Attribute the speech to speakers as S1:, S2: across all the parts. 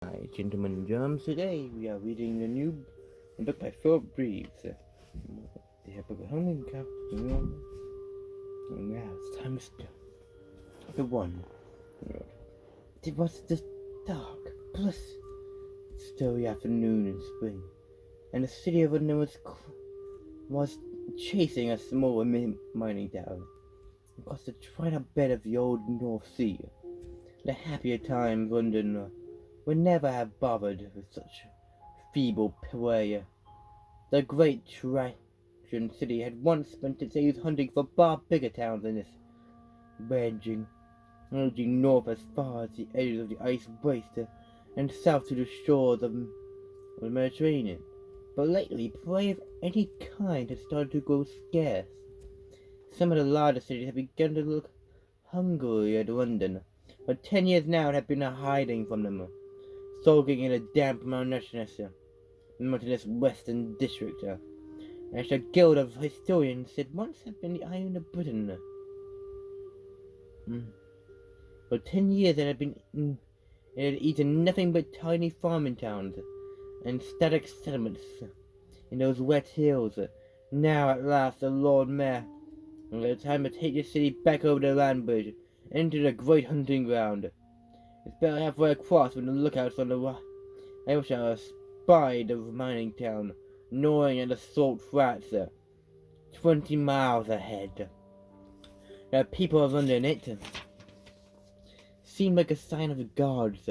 S1: Hi, gentlemen and germs. Today we are reading the new book by Philip Reeves. The book of Hungry Cow. And now it's time to start. The one. It was the dark, blessed, starry afternoon in spring, and the city of London was chasing a small mining town across the dried up bed of the old North Sea. The happier times London would never have bothered with such feeble play. The great Trajan city had once spent its days hunting for far bigger towns than this, ranging north as far as the edges of the ice waste and south to the shores of the Mediterranean. But lately, prey of any kind had started to grow scarce. Some of the larger cities had begun to look hungrily at London. For 10 years now it had been a hiding from them, sulking in a damp mountainous western district, as the Guild of Historians said once had been the Island of Britain. For 10 years it had eaten nothing but tiny farming towns and static settlements in those wet hills. Now at last the Lord Mayor had time to take the city back over the land bridge into the great hunting ground. It's about halfway across when the lookouts on the Ayrshire spied the mining town, gnawing at the salt flats, 20 miles ahead. The people of London, it seemed like a sign of the gods,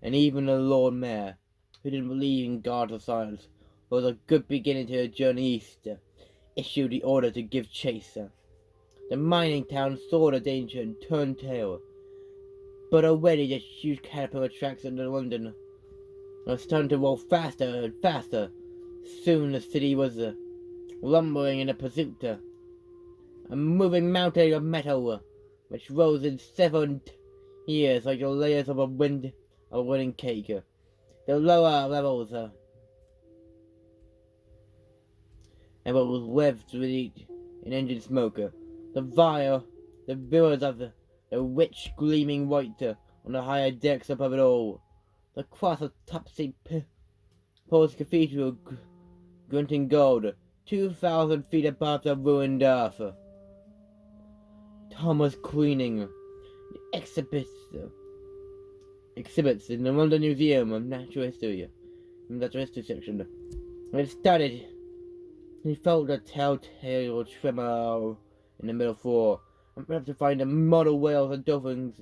S1: and even the Lord Mayor, who didn't believe in gods or science, was a good beginning to a journey east, issued the order to give chase. The mining town saw the danger and turned tail, but already the huge caterpillar tracks under London were starting to roll faster and faster. Soon the city was lumbering in a pursuit, a moving mountain of metal, which rose in 7 years like the layers of a wedding cake. The lower levels and what was wreathed with an engine smoke. The villas of the rich gleaming white on the higher decks above it all. The cross of top St. Paul's Cathedral glinting gold, 2,000 feet above the ruined earth. Thomas Queening, the exhibits in the London Museum of Natural History, in the Natural History section. When it started, he felt a telltale tremor in the middle floor, and perhaps to find the model whales and dolphins,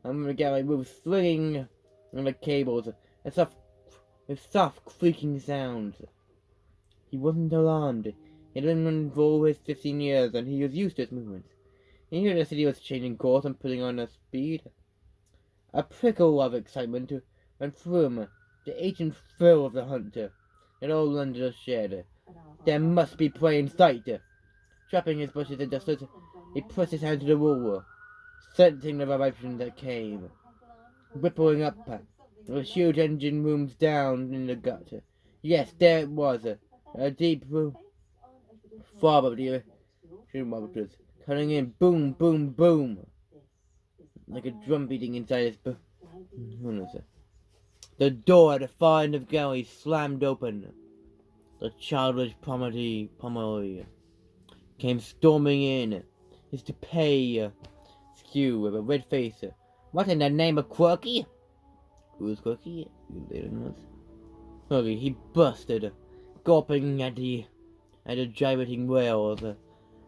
S1: and the gallery moved swinging on the cables, and with soft creaking sounds. He wasn't alarmed. He had been running for all his 15 years, and he was used to its movements. He knew the city was changing course and putting on a speed. A prickle of excitement went through him, the ancient thrill of the hunt that all Londoners shared. There must be prey in sight. Trapping his bushes and dusters, he pressed his hand to the wall, sensing the vibration that came, rippling up. The huge engine booms down in the gut. Yes, there it was, a deep throb of the molecules, cutting in, boom, boom, boom, like a drum beating inside his The door at the far end of the gallery slammed open. The childish Pomeroy came storming in, his toupee askew with a red face. What in the name of Quirky? Who's Quirky? You little nuts. Quirky, he busted, gulping at the gyrating rails,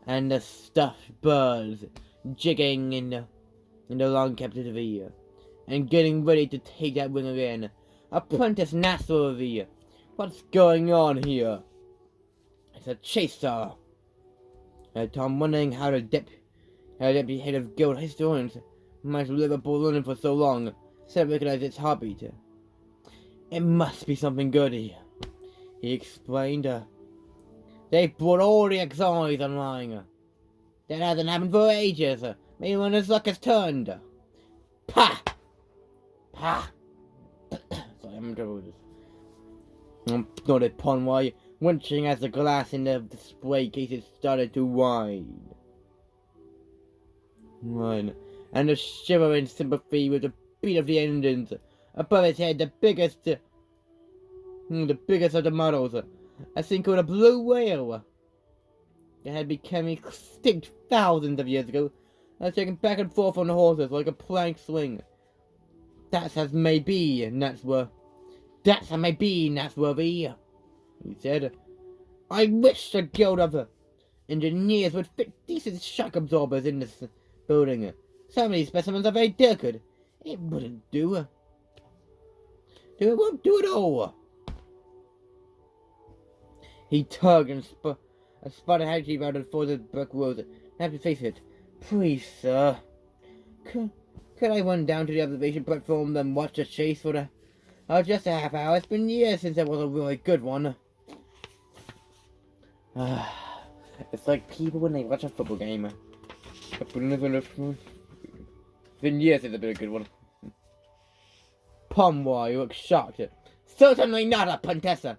S1: and the stuffed birds jigging in the long captivity, and getting ready to take that wing again. Apprentice Nasserovi, what's going on here? It's a chaser. Tom, wondering how the deputy head of Guild Historians managed to live up London for so long, said recognize its heartbeat. It must be something good here, he explained. They've brought all the exiles online. That hasn't happened for ages. Maybe when his luck has turned. Pah! Pah! Sorry, I'm in trouble with this. Snorted Conroy, winching as the glass in the display cases started to whine. And a shiver in sympathy with the beat of the engines Above his head, the biggest of the models, a thing called a blue whale. It had become extinct thousands of years ago, and was taken back and forth on the horses like a plank swing. That's as may be, Natsworthy. That's as may be, Natsworthy, he said. I wish the guild of engineers would fit decent shock absorbers in this building. Some of these specimens are very delicate. It wouldn't do. It won't do at all. He tugged and spun a handkerchief out of the brick road. I have to face it. Please, sir. Could I run down to the observation platform and watch the chase for just a half hour? It's been years since there was a really good one. It's like people when they watch a football game. It's been years since there's been a good one. Pomeroy looked shocked. Certainly not a Pontessa.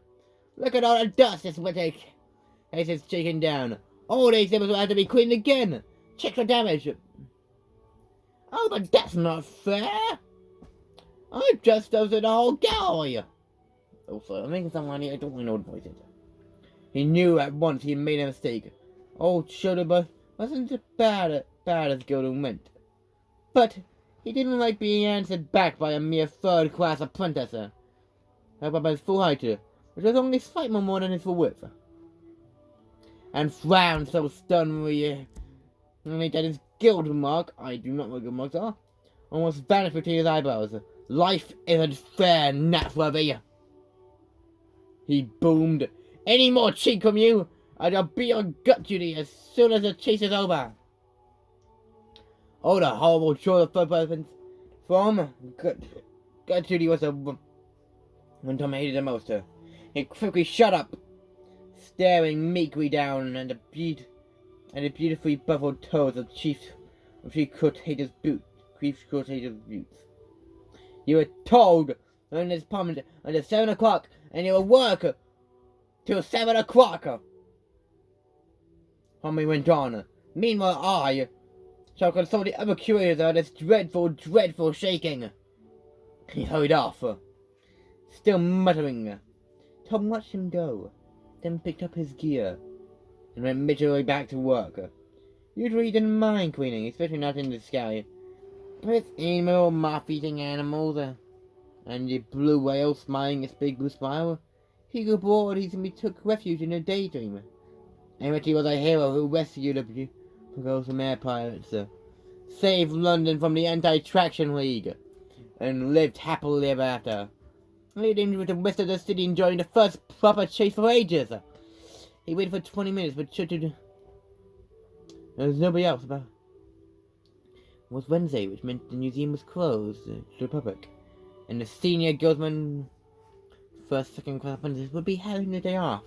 S1: Look at all the dust this winter. It's shaken down. All these things will have to be cleaned again. Check for damage. Oh, but that's not fair. I just dosed the whole gallery. Also, I'm making some money. I don't really know what voice it is. He knew at once he had made a mistake. Old Shudderbutt wasn't as bad as Gildan went. But he didn't like being answered back by a mere third-class apprentice. Up his full height, which was only slightly more than his full width. And frowned so sternly that his guild remark, I do not know what guild marks are, almost vanished between his eyebrows. Life isn't fair, Natsworthy. He boomed. Any more cheek from you, and I'll be on gut duty as soon as the chase is over. Oh, the horrible choice of third person from gut duty was the one Tom hated the most. He quickly shut up, staring meekly down at the beautifully buffled toes of Chief Cotator's boots. You were told on this permanent until 7 o'clock, and you will work till 7 o'clock. Homie went on. Meanwhile, I shall consult the other curators of this dreadful shaking. He hurried off, still muttering. Tom watched him go, then picked up his gear and went miserably back to work. Usually he didn't mind cleaning, especially not in the sky. But it's emo moth-eating animals, and the blue whale smiling its big blue smile. He grew bored easily took refuge in a daydream. And he was a hero who rescued a few from air pirates, saved London from the Anti-Traction League, and lived happily ever after, leading with the rest of the city enjoying the first proper chase for ages. He waited for 20 minutes, but there was nobody else about. It was Wednesday, which meant the museum was closed to the public, and the senior guildsman, first, second class apprentices, would be having the day off.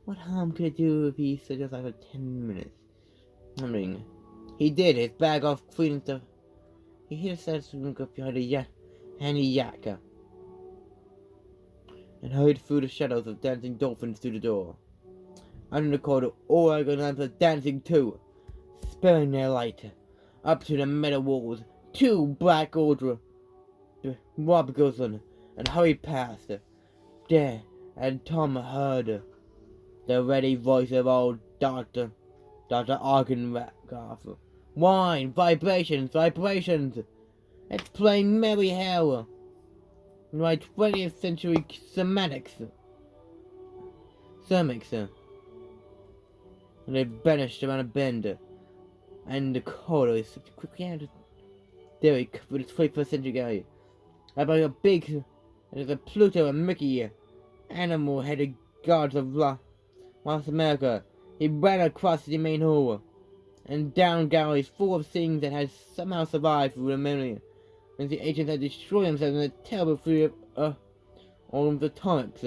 S1: What harm could it do if he stood outside for 10 minutes? I mean, he did his bag off cleaning stuff. He hid his swimming up behind a handy yak, and hurried through the shadows of dancing dolphins to the door. Under the corridor, all Argon lamps were dancing too, sparing their light. Up to the meadow walls, 2 black Ordra Rob Gilson, and hurried past. There, and Tom heard the ready voice of old Dr. Argenrath. Wine, vibrations! It's playing merry hell. My 20th century ceramics. And they vanished around a bend, and the corridor slipped quickly out of there he covered its 21st century guy. About a big, there's a Pluto and Mickey, animal-headed guards of North America. He ran across the main hall, and down galleries full of things that had somehow survived through the millennia, when the agents had destroyed themselves in a terrible fleet of all of the atomics,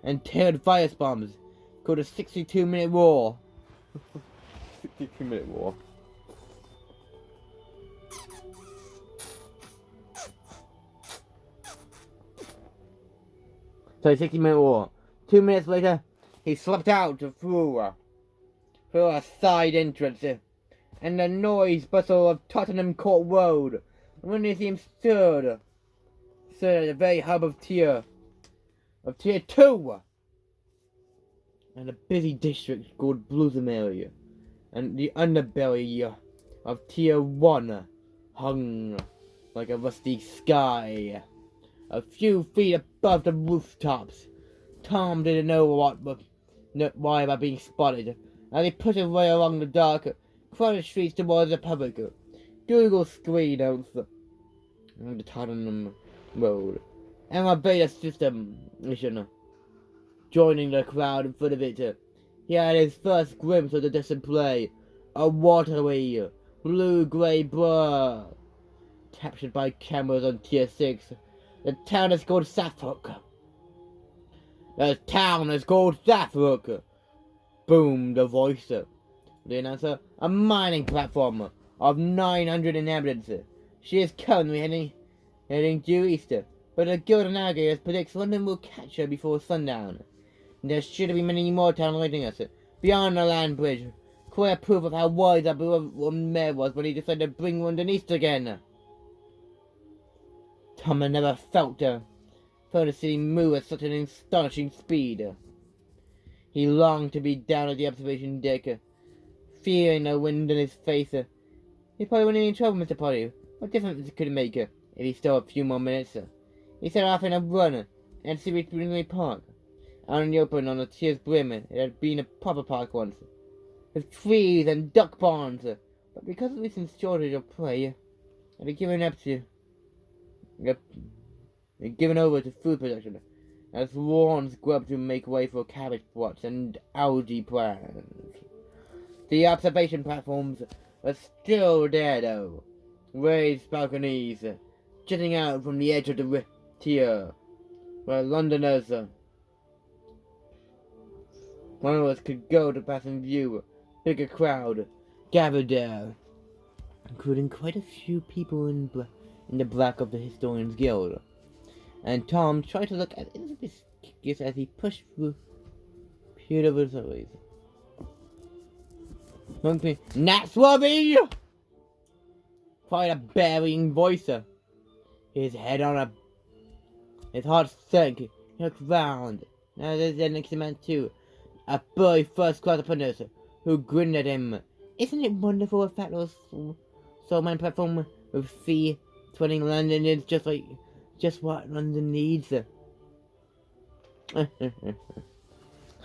S1: and teared virus bombs, called a 62-minute war. 62-minute war. So 60-minute war. 2 minutes later, he slipped out through a side entrance, and the noise bustle of Tottenham Court Road. When the museum stood stood at the very hub of tier 2, and a busy district called Blossom area, and the underbelly of tier 1 hung like a rusty sky, a few feet above the rooftops. Tom didn't know why about being spotted, and he put his way along the dark, crowded streets towards the public. Google screen notes on the Tottenham Road. Elevator system mission. Joining the crowd in front of it, he had his first glimpse of the display. A watery, blue-grey blur. Captured by cameras on tier 6. The town is called Suffolk. The town is called Suffolk. Boomed the voice. The announcer, a mining platform of 900 inhabitants. She is currently heading due east, but the Guild of Navigators predicts London will catch her before sundown. There should be many more towns awaiting us, beyond the land bridge. Clear proof of how wise our beloved mayor was when he decided to bring London east again. Tom had never felt the city move at such an astonishing speed. He longed to be down at the observation deck, feeling the wind in his face. He probably wouldn't be in trouble, Mr. Polly. What difference could it make if he stole a few more minutes? He set off in a run and see Brinkley Park. Out in the open on the tier's brim, it had been a proper park once, with trees and duck ponds, but because of recent shortage of prey, it had given over to food production, as lawns grew up to make way for cabbage plots and algae plants. The observation platforms were still there, though, raised balconies jutting out from the edge of the tier, where Londoners could go to pass in view. Bigger crowd gathered there, including quite a few people in the back of the Historians Guild. And Tom tried to look as inconspicuous as he pushed through beautiful stories. Natsworthy! Cried a burying voice. His heart sank. He looked round. Now there's the next man too. A burly first-class apprentice who grinned at him. Isn't it wonderful a fat little soul mine platform with fee twirling London is just what London needs?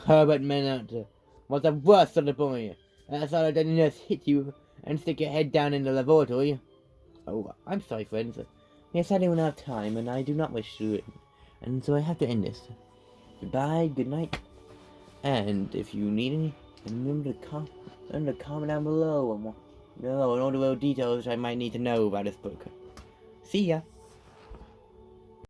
S1: Herbert Menard was the worst of the boy. I thought I didn't just hit you and stick your head down in the lavatory. Oh, I'm sorry, friends. Yes, I don't have time, and I do not wish to, and so I have to end this. Goodbye, good night, and if you need any, remember to comment down below and all the little details I might need to know about this book. See ya!